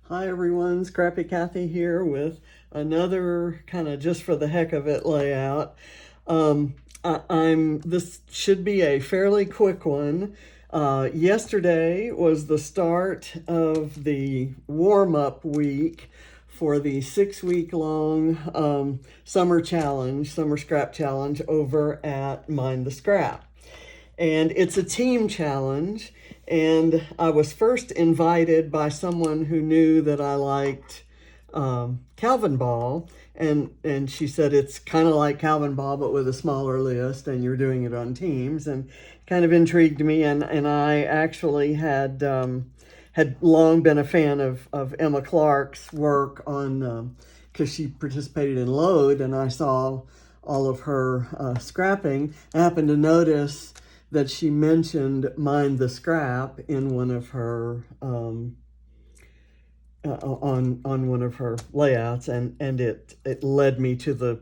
Hi everyone, Scrappy Kathy here with another kind of just for the heck of it layout. This should be a fairly quick one. Yesterday was the start of the warm-up week for the 6-week long summer challenge, summer scrap challenge over at Mind the Scrap. And it's a team challenge. And I was first invited by someone who knew that I liked Calvin Ball. And she said it's kind of like Calvin Ball, but with a smaller list, and you're doing it on teams. And kind of intrigued me. And I actually had long been a fan of Emma Clark's work on, because she participated in Load, and I saw all of her scrapping. I happened to notice that she mentioned Mind the Scrap in one of her on one of her layouts, and it led me to the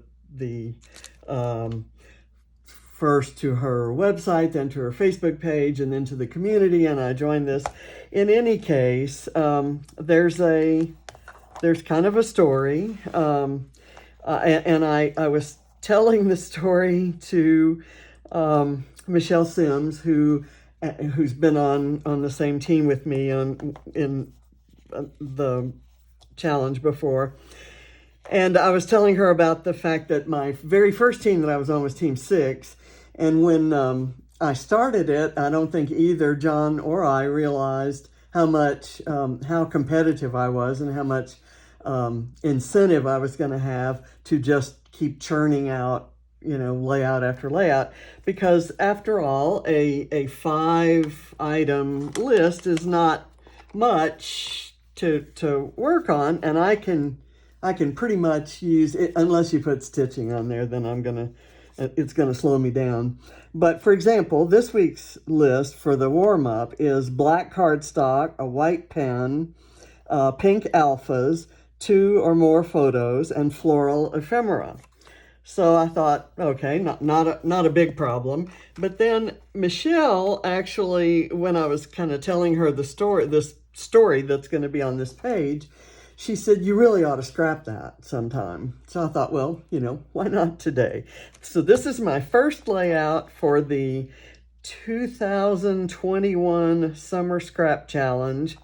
first to her website, then to her Facebook page, and then to the community, and I joined this. In any case, there's kind of a story, and I was telling the story to Michelle Sims, who's been on the same team with me in the challenge before. And I was telling her about the fact that my very first team that I was on was Team 6. And when I started it, I don't think either John or I realized how much, how competitive I was and how much incentive I was going to have to just keep churning out, layout after layout, because after all, a 5-item list is not much to work on, and I can pretty much use it, unless you put stitching on there, then it's gonna slow me down. But for example, this week's list for the warm-up is black cardstock, a white pen, pink alphas, 2 or more photos, and floral ephemera. So I thought, okay, not a big problem. But then Michelle actually, when I was kind of telling her this story that's going to be on this page, she said, you really ought to scrap that sometime. So I thought, well, why not today? So this is my first layout for the 2021 Summer Scrap Challenge.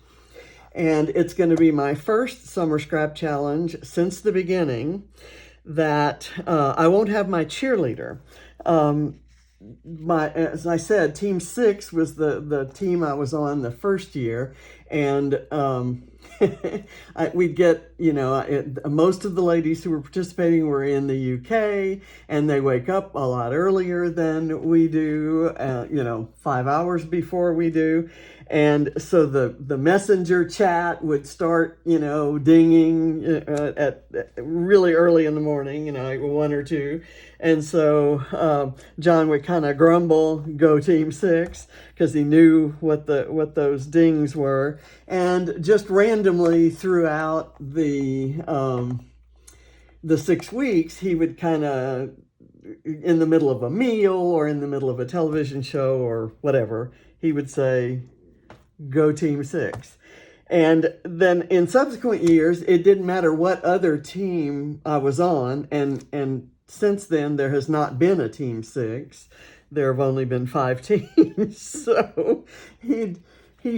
And it's going to be my first Summer Scrap Challenge since the beginning that I won't have my cheerleader. As I said, Team 6 was the team I was on the first year, and we'd get, most of the ladies who were participating were in the UK, and they wake up a lot earlier than we do, 5 hours before we do. And so the messenger chat would start, dinging at really early in the morning, like 1 or 2. And so John would kind of grumble, "Go Team 6," because he knew what those dings were. And just randomly throughout the 6 weeks, he would kind of, in the middle of a meal or in the middle of a television show or whatever, he would say, "Go Team 6." And then in subsequent years, it didn't matter what other team I was on. And since then, there has not been a Team 6. There have only been 5 teams. So he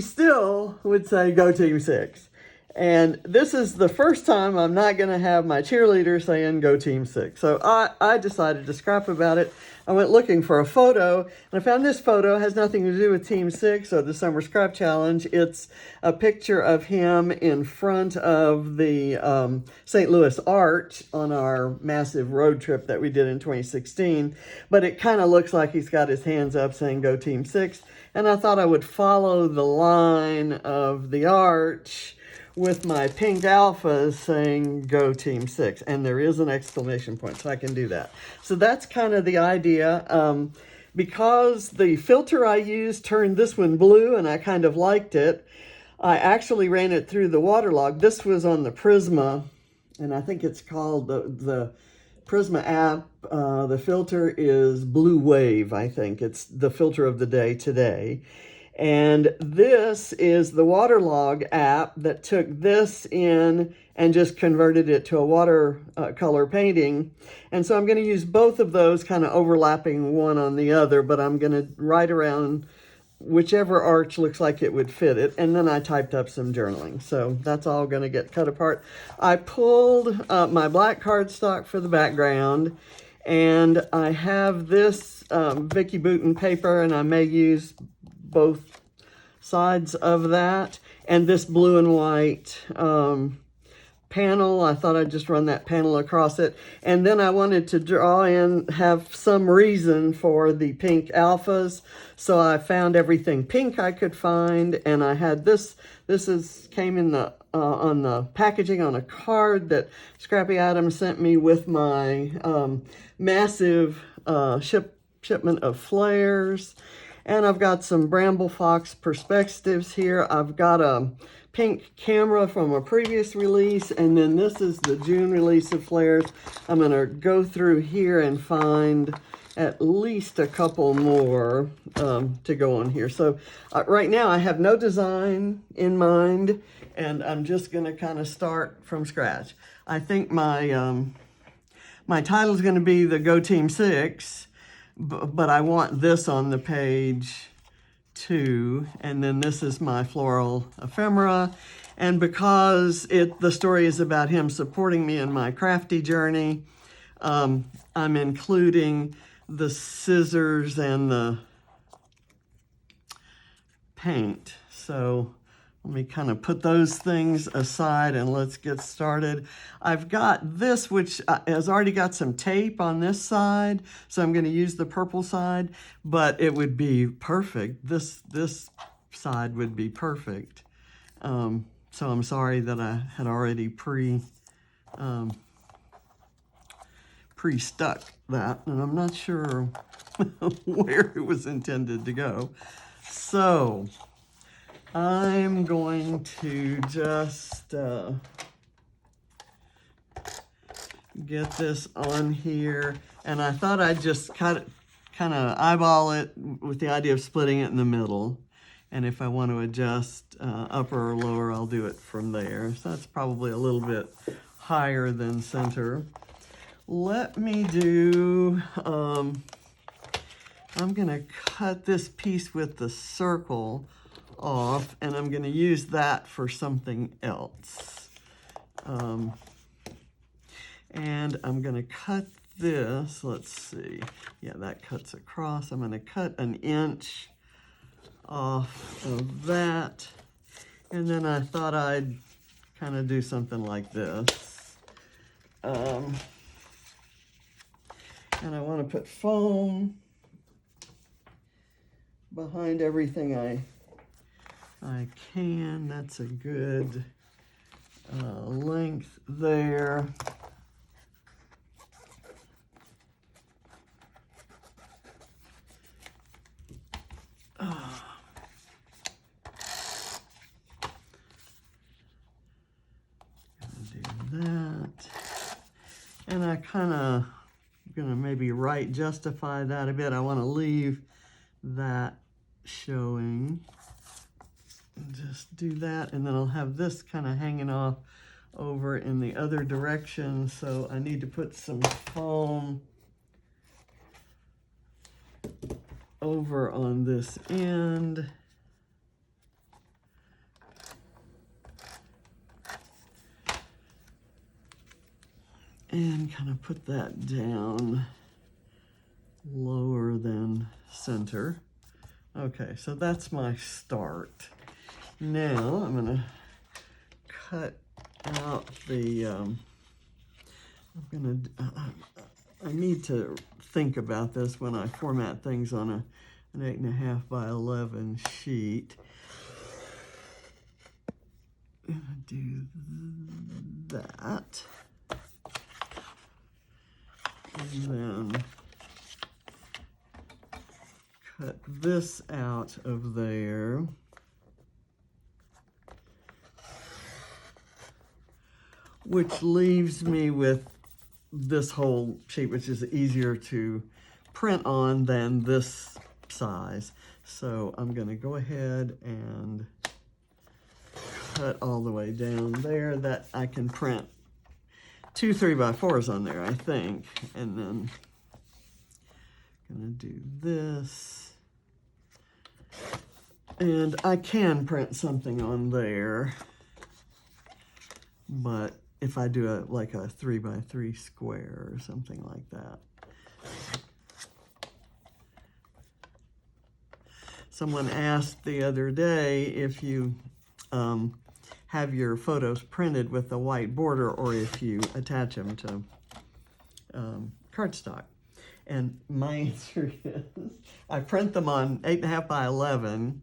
still would say, "Go Team 6." And this is the first time I'm not going to have my cheerleader saying, "Go Team 6." So I decided to scrap about it. I went looking for a photo, and I found this photo. It has nothing to do with Team 6 or the Summer Scrap Challenge. It's a picture of him in front of the St. Louis Arch on our massive road trip that we did in 2016. But it kind of looks like he's got his hands up saying, "Go Team 6." And I thought I would follow the line of the arch with my pink alphas saying, "Go Team 6." And there is an exclamation point, so I can do that. So that's kind of the idea. Because the filter I used turned this one blue, and I kind of liked it, I actually ran it through the waterlog. This was on the Prisma, and I think it's called the Prisma app. The filter is Blue Wave, I think. It's the filter of the day today. And this is the Waterlog app that took this in and just converted it to a watercolor painting. And so I'm going to use both of those, kind of overlapping one on the other, but I'm going to write around whichever arch looks like it would fit it. And then I typed up some journaling. So that's all going to get cut apart. I pulled my black cardstock for the background, and I have this Vicki Boutin paper, and I may use both sides of that. And this blue and white panel, I thought I'd just run that panel across it. And then I wanted to draw in, have some reason for the pink alphas. So I found everything pink I could find, and I had this came in the on the packaging on a card that Scrappy Adams sent me with my massive shipment of flares. And I've got some Bramble Fox perspectives here. I've got a pink camera from a previous release, and then this is the June release of flares. I'm going to go through here and find at least a couple more to go on here. So right now I have no design in mind, and I'm just going to kind of start from scratch. I think my my title is going to be the Go Team 6, but I want this on the page too. And then this is my floral ephemera. And because the story is about him supporting me in my crafty journey, I'm including the scissors and the paint. So let me kind of put those things aside and let's get started. I've got this, which has already got some tape on this side, so I'm going to use the purple side, but it would be perfect. This side would be perfect. So I'm sorry that I had already pre-stuck that, and I'm not sure where it was intended to go. So I'm going to just get this on here, and I thought I'd just kind of eyeball it with the idea of splitting it in the middle, and if I want to adjust upper or lower, I'll do it from there. So that's probably a little bit higher than center. Let me do, I'm going to cut this piece with the circle off, and I'm going to use that for something else. And I'm going to cut this, let's see, yeah, that cuts across. I'm going to cut 1 inch off of that, and then I thought I'd kind of do something like this. And I want to put foam behind everything I can. That's a good length there. Do that. And I kind of gonna maybe justify that a bit. I want to leave that showing. Just do that, and then I'll have this kind of hanging off over in the other direction. So I need to put some foam over on this end. And kind of put that down lower than center. Okay, so that's my start. Now I'm gonna cut out the, I need to think about this when I format things on an 8.5 by 11 sheet. I'm gonna do that. And then cut this out of there. Which leaves me with this whole sheet, which is easier to print on than this size. So I'm going to go ahead and cut all the way down there. That I can print 2 3x4s on there, I think. And then I'm going to do this. And I can print something on there, but if I do like a 3x3 square or something like that. Someone asked the other day if you have your photos printed with a white border or if you attach them to cardstock. And my answer is I print them on 8.5 by 11,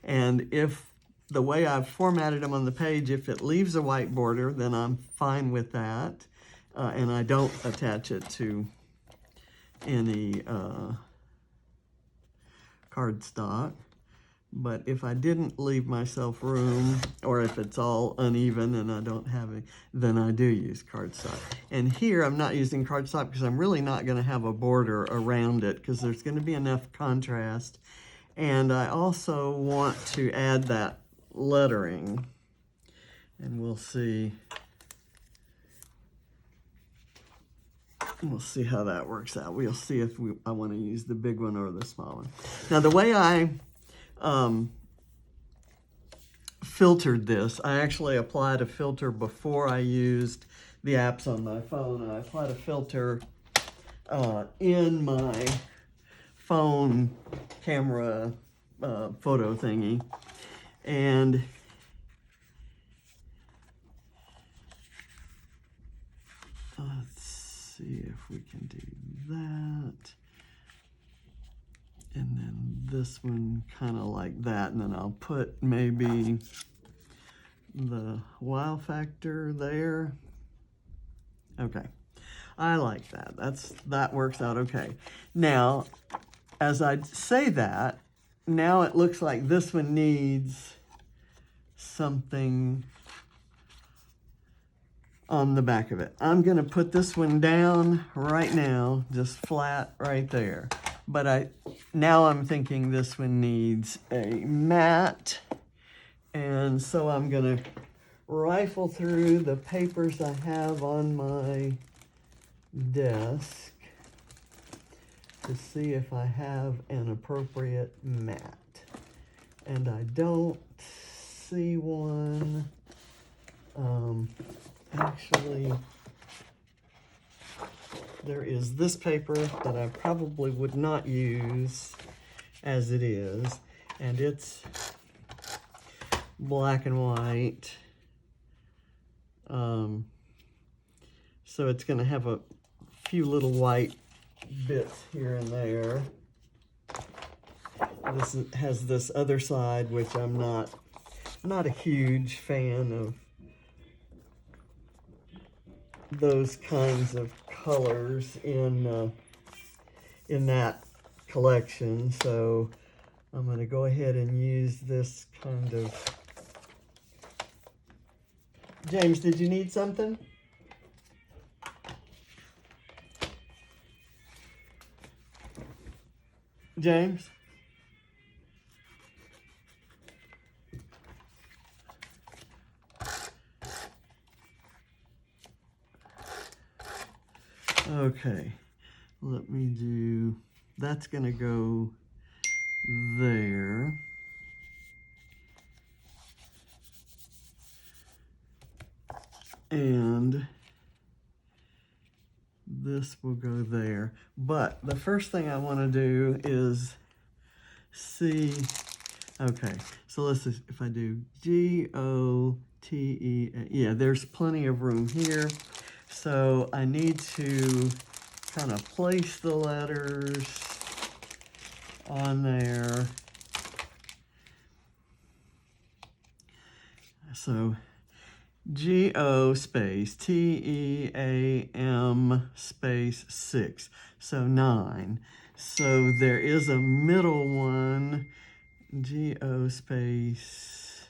and if the way I've formatted them on the page, if it leaves a white border, then I'm fine with that, and I don't attach it to any cardstock. But if I didn't leave myself room, or if it's all uneven and I don't have it, then I do use cardstock. And here I'm not using cardstock because I'm really not going to have a border around it because there's going to be enough contrast. And I also want to add that lettering. And we'll see how that works out. We'll see if I want to use the big one or the small one. Now the way I filtered this, I actually applied a filter before I used the apps on my phone. I applied a filter in my phone camera photo thingy, and let's see if we can do that. And then this one kind of like that, and then I'll put maybe the wow factor there. Okay, I like that. That works out okay. Now, as I say that, now it looks like this one needs something on the back of it. I'm going to put this one down right now, just flat right there. But now I'm thinking this one needs a mat, and so I'm going to rifle through the papers I have on my desk to see if I have an appropriate mat. And I don't see one. Actually, there is this paper that I probably would not use as it is, and it's black and white. So it's going to have a few little white bits here and there. This has this other side, which I'm not a huge fan of those kinds of colors in that collection. So I'm going to go ahead and use this kind of... James, did you need something? James? Okay, let me do, that's gonna go there. And this will go there. But the first thing I want to do is see, okay, so let's see if I do G-O-T-E, yeah, there's plenty of room here. So I need to kind of place the letters on there. So G-O space T-E-A-M space 6, so 9. So there is a middle one, G-O space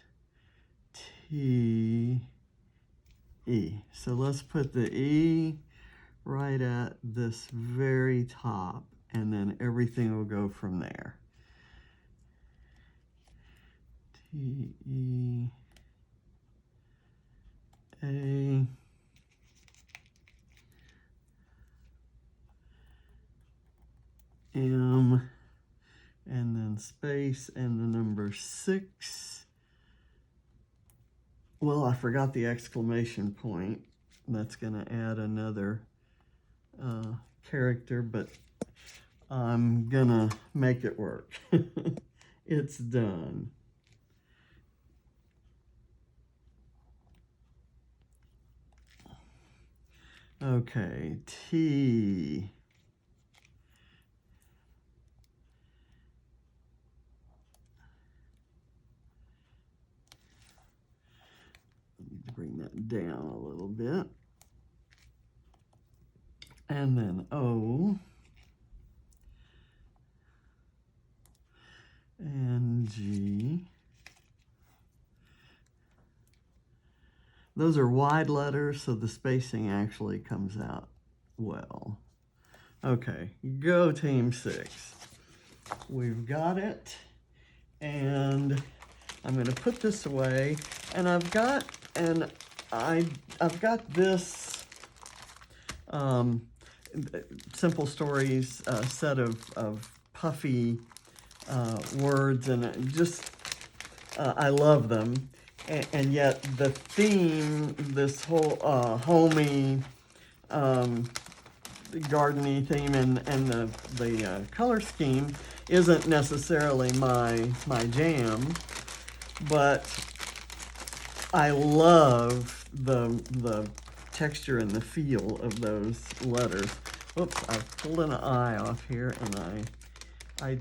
T-E. So let's put the E right at this very top, and then everything will go from there. T-E-A-M, and then space and the number 6. Well, I forgot the exclamation point. That's going to add another character, but I'm going to make it work. It's done. Okay, T. Need to bring that down a little bit. And then O. And G. Those are wide letters, so the spacing actually comes out well. Okay, go Team 6. We've got it, and I'm going to put this away. And I've got this Simple Stories set of puffy words, and just I love them. And yet the theme, this whole homey, gardeny theme, and the color scheme isn't necessarily my jam, but I love the texture and the feel of those letters. Whoops, I've pulled an I off here, and I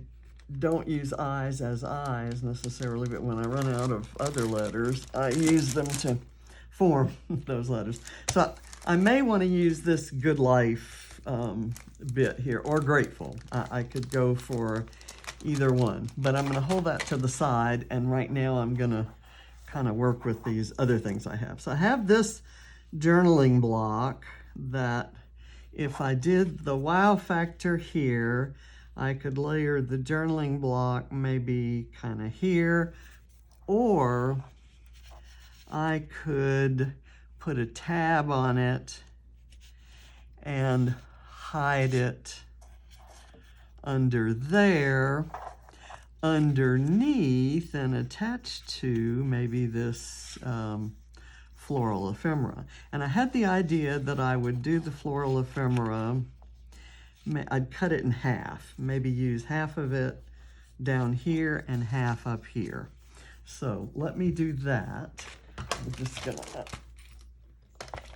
don't use I's as I's necessarily, but when I run out of other letters, I use them to form those letters. So I may want to use this Good Life bit here, or Grateful. I could go for either one, but I'm going to hold that to the side, and right now I'm going to kind of work with these other things I have. So I have this journaling block that if I did the wow factor here, I could layer the journaling block maybe kind of here, or I could put a tab on it and hide it under there, underneath and attached to maybe this floral ephemera. And I had the idea that I would do the floral ephemera, I'd cut it in half, maybe use half of it down here and half up here. So let me do that. I'm just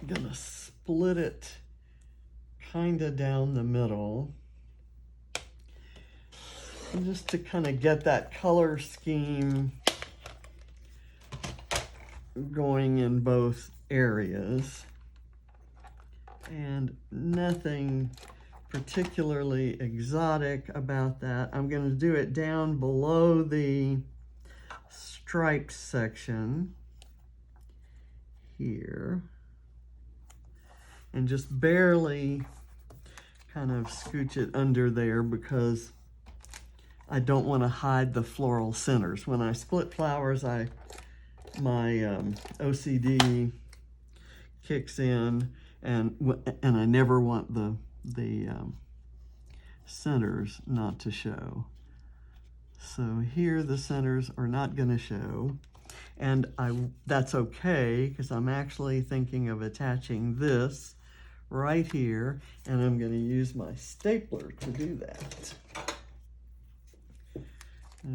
gonna split it kind of down the middle, and just to kind of get that color scheme going in both areas, and nothing particularly exotic about that. I'm going to do it down below the stripes section here, and just barely kind of scooch it under there because I don't want to hide the floral centers. When I split flowers, my OCD kicks in, and I never want the centers not to show. So here the centers are not going to show, and that's okay, because I'm actually thinking of attaching this right here, and I'm going to use my stapler to do that.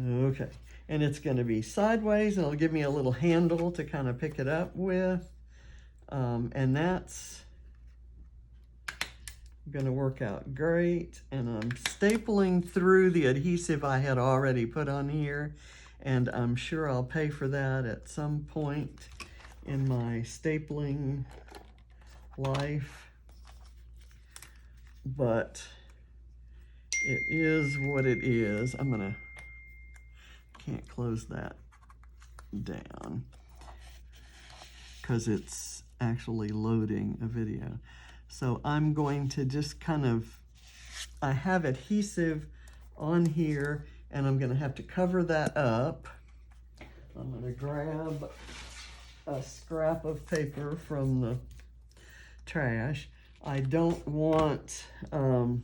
Okay, and it's going to be sideways, and it'll give me a little handle to kind of pick it up with, and that's going to work out great. And I'm stapling through the adhesive I had already put on here, and I'm sure I'll pay for that at some point in my stapling life, but it is what it is. Can't close that down because it's actually loading a video. So I'm going to just kind of, I have adhesive on here, and I'm going to have to cover that up. I'm going to grab a scrap of paper from the trash. I don't want, I'm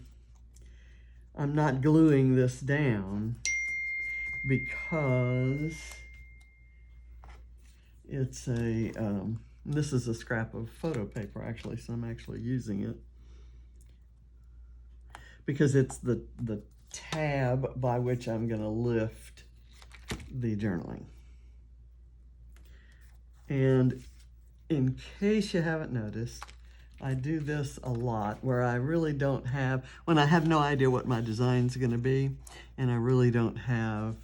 not gluing this down because it's a, this is a scrap of photo paper actually, so I'm actually using it because it's the tab by which I'm going to lift the journaling. And in case you haven't noticed, I do this a lot where I really don't have, when I have no idea what my design's going to be, and I really don't have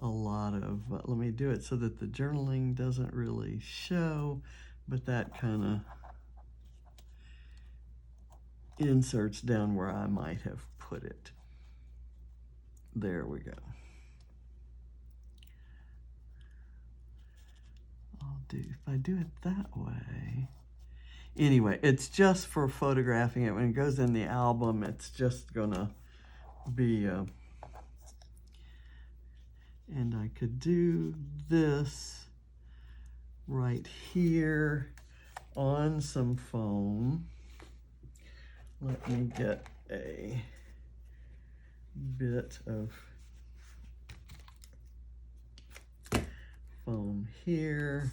a lot of, let me do it so that the journaling doesn't really show, but that kind of inserts down where I might have put it. There we go. If I do it that way, anyway, it's just for photographing it. When it goes in the album, it's just gonna be, and I could do this right here on some foam. Let me get a bit of foam here.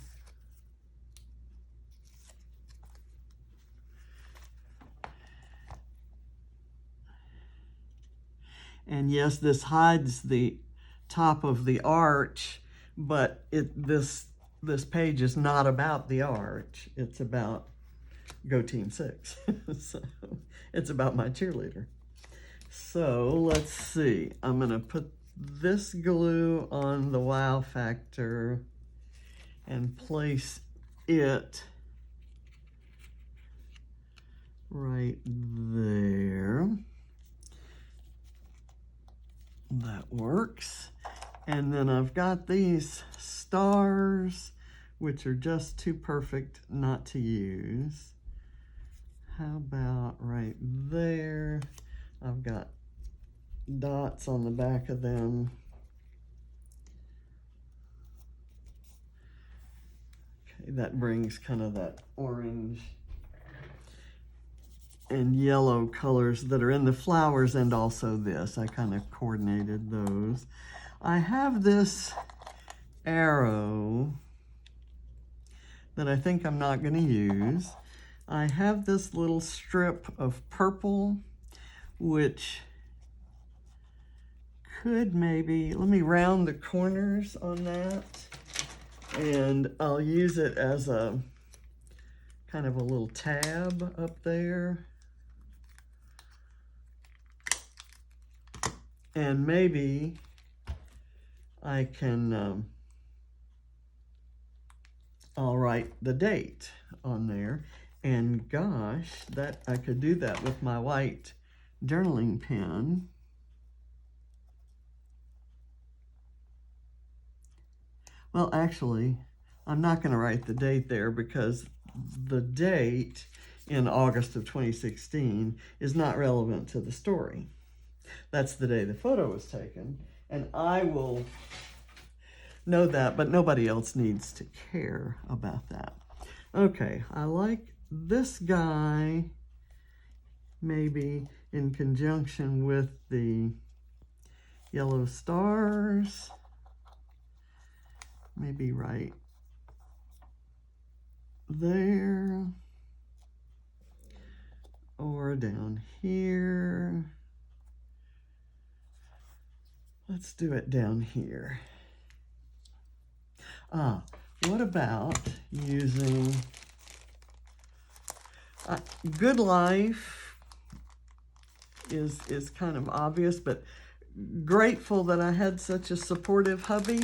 And yes, this hides the top of the arch, but this page is not about the arch. It's about Go Team 6. So it's about my cheerleader. So let's see. I'm going to put this glue on the wow factor and place it right there. That works. And then I've got these stars, which are just too perfect not to use. How about right there? I've got dots on the back of them. Okay, that brings kind of that orange and yellow colors that are in the flowers, and also this. I kind of coordinated those. I have this arrow that I think I'm not going to use. I have this little strip of purple, which could maybe, let me round the corners on that, and I'll use it as a kind of a little tab up there. And maybe I can, I'll write the date on there. And gosh, that I could do that with my white journaling pen. Well, actually, I'm not going to write the date there because the date in August of 2016 is not relevant to the story. That's the day the photo was taken, and I will know that, but nobody else needs to care about that. Okay, I like this guy maybe in conjunction with the yellow stars, maybe right there, or down here. Let's do it down here. What about using Good Life is kind of obvious, but grateful that I had such a supportive hubby.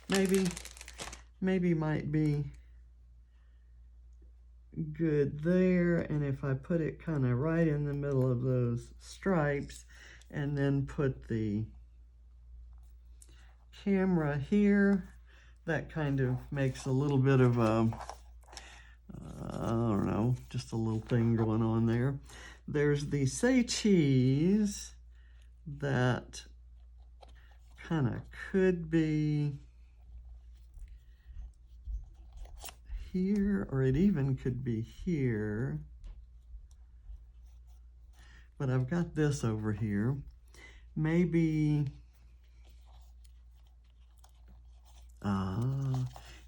Maybe might be good there. And if I put it kind of right in the middle of those stripes and then put the camera here, that kind of makes a little bit of a, I don't know, just a little thing going on there. There's the Say Cheese that kind of could be here, or it even could be here. But I've got this over here. Maybe,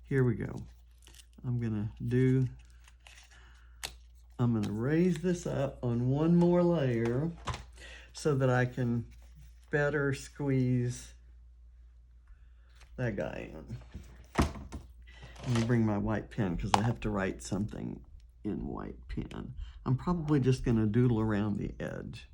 here we go. I'm gonna raise this up on one more layer so that I can better squeeze that guy in. Let me bring my white pen because I have to write something in white pen. I'm probably just going to doodle around the edge.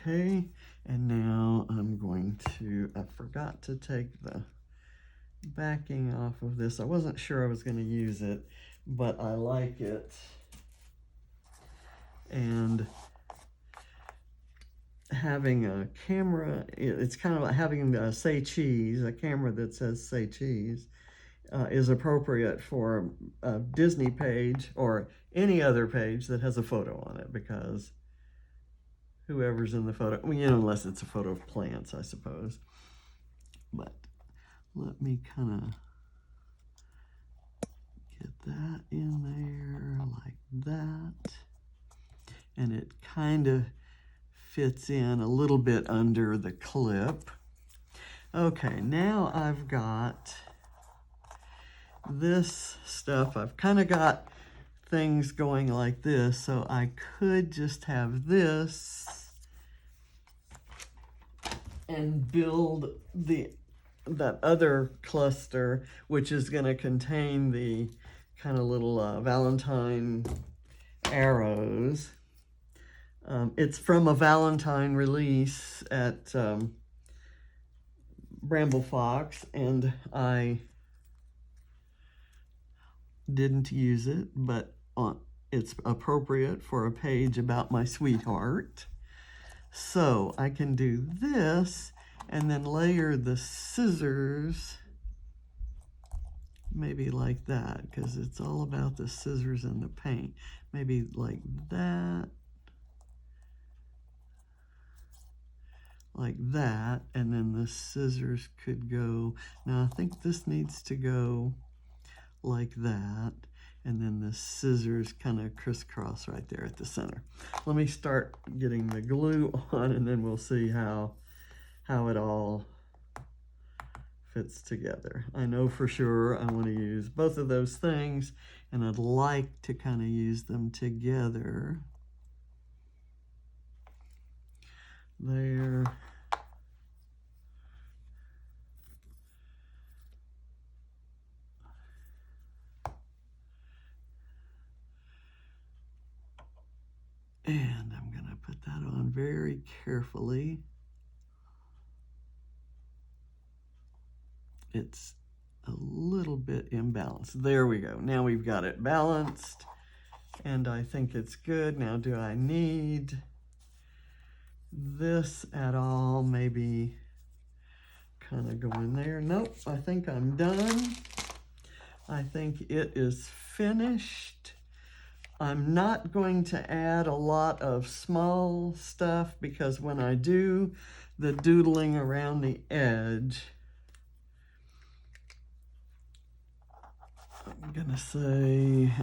Okay, and now I'm going to, I forgot to take the backing off of this. I wasn't sure I was going to use it, but I like it. And having a camera, it's kind of like having a Say Cheese, a camera that says Say Cheese, is appropriate for a Disney page or any other page that has a photo on it, because whoever's in the photo, well, you know, unless it's a photo of plants, I suppose. But let me kind of get that in there like that. And it kind of fits in a little bit under the clip. Okay, now I've got this stuff. I've kind of got things going like this, so I could just have this and build that other cluster, which is going to contain the kind of little Valentine arrows. It's from a Valentine release at Bramble Fox, and I didn't use it, but it's appropriate for a page about my sweetheart. So I can do this and then layer the scissors maybe like that, because it's all about the scissors and the paint. Maybe like that. Like that, and then the scissors could go, now I think this needs to go like that, and then the scissors kind of crisscross right there at the center. Let me start getting the glue on, and then we'll see how it all fits together. I know for sure I want to use both of those things, and I'd like to kind of use them together. There. And I'm going to put that on very carefully. It's a little bit imbalanced. There we go. Now we've got it balanced, and I think it's good. Now, do I need this at all? Maybe kind of go in there. Nope, I think I'm done. I think it is finished. I'm not going to add a lot of small stuff, because when I do the doodling around the edge, I'm gonna say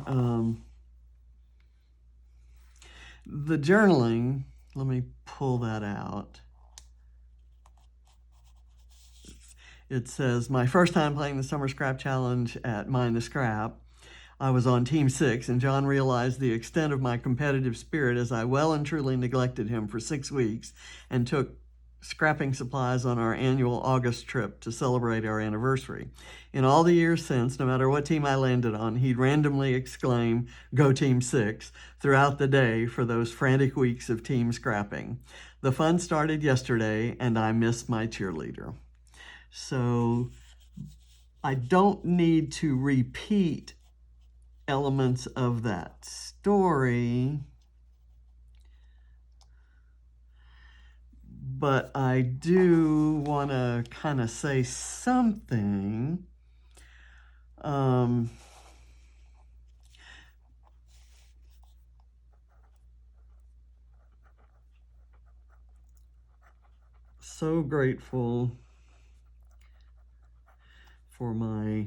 the journaling, let me pull that out. It says, my first time playing the Summer Scrap Challenge at Mind the Scrap, I was on Team 6, and John realized the extent of my competitive spirit as I well and truly neglected him for 6 weeks and took scrapping supplies on our annual August trip to celebrate our anniversary. In all the years since, no matter what team I landed on, he'd randomly exclaim, "Go Team 6," throughout the day for those frantic weeks of team scrapping. The fun started yesterday, and I miss my cheerleader. So I don't need to repeat elements of that story, but I do want to kind of say something. so grateful for my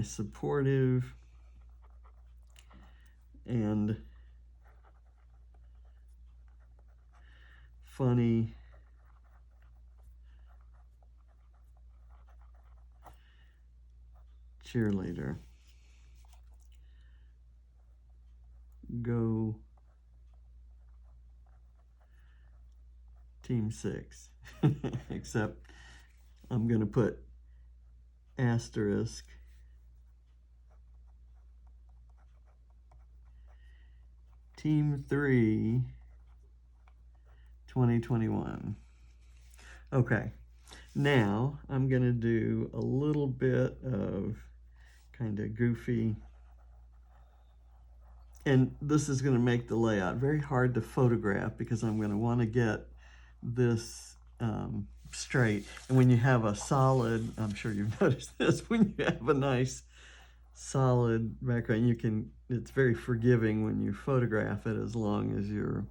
supportive and funny cheerleader. Go Team 6. Except I'm going to put asterisk Team 3 2021. Okay, now I'm going to do a little bit of kind of goofy, and this is going to make the layout very hard to photograph because I'm going to want to get this straight. And when you have a solid, I'm sure you've noticed this, when you have a nice solid background, you can, it's very forgiving when you photograph it, as long as your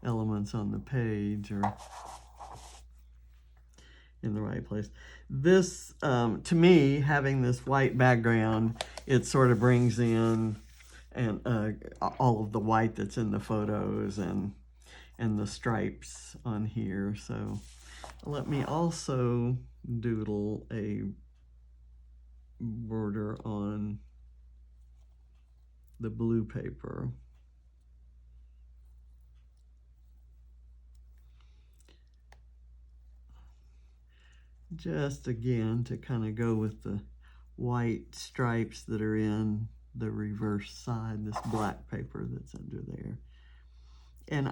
elements on the page are in the right place. This, to me, having this white background, it sort of brings in all of the white that's in the photos and the stripes on here. So let me also doodle a border on the blue paper. Just again to kind of go with the white stripes that are in the reverse side, this black paper that's under there. And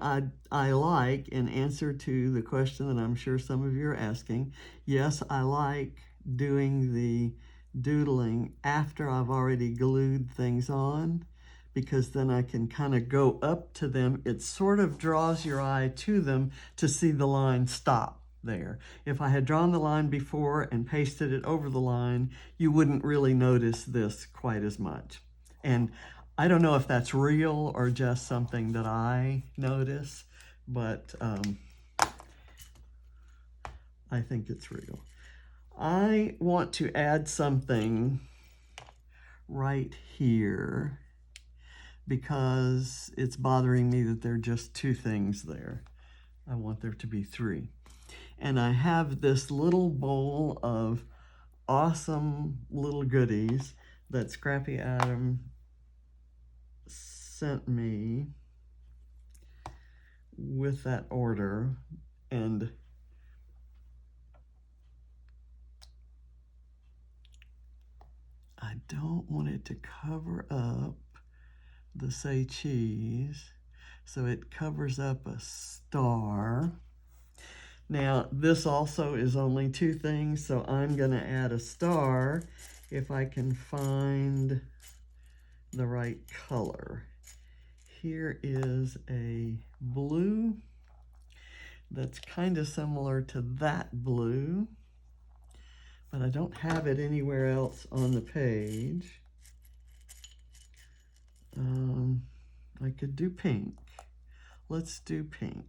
I like, in answer to the question that I'm sure some of you are asking, yes, I like doing the doodling after I've already glued things on, because then I can kind of go up to them. It sort of draws your eye to them to see the line stop there. If I had drawn the line before and pasted it over the line, you wouldn't really notice this quite as much. And I don't know if that's real or just something that I notice, but I think it's real. I want to add something right here because it's bothering me that there are just two things there. I want there to be three. And I have this little bowl of awesome little goodies that Scrappy Adam sent me with that order, and I don't want it to cover up the say cheese, so it covers up a star. Now this also is only two things, so I'm going to add a star if I can find the right color. Here is a blue that's kind of similar to that blue, but I don't have it anywhere else on the page. I could do pink. Let's do pink.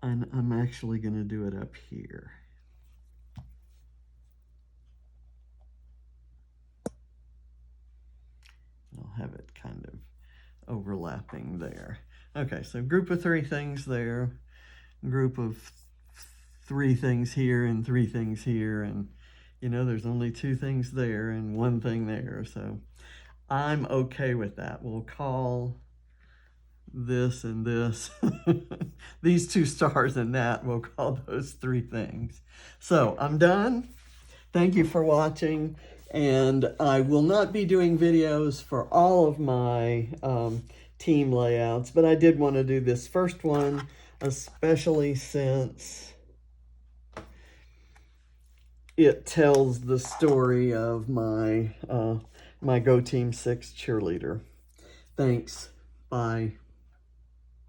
And I'm actually going to do it up here. I'll have it kind of overlapping there. Okay, so group of three things there, group of three things here and three things here, and you know, there's only two things there and one thing there, so I'm okay with that. We'll call this and this, these two stars and that, we'll call those three things. So I'm done. Thank you for watching, and I will not be doing videos for all of my team layouts, but I did want to do this first one, especially since it tells the story of my my Go Team 6 cheerleader. Thanks. Bye.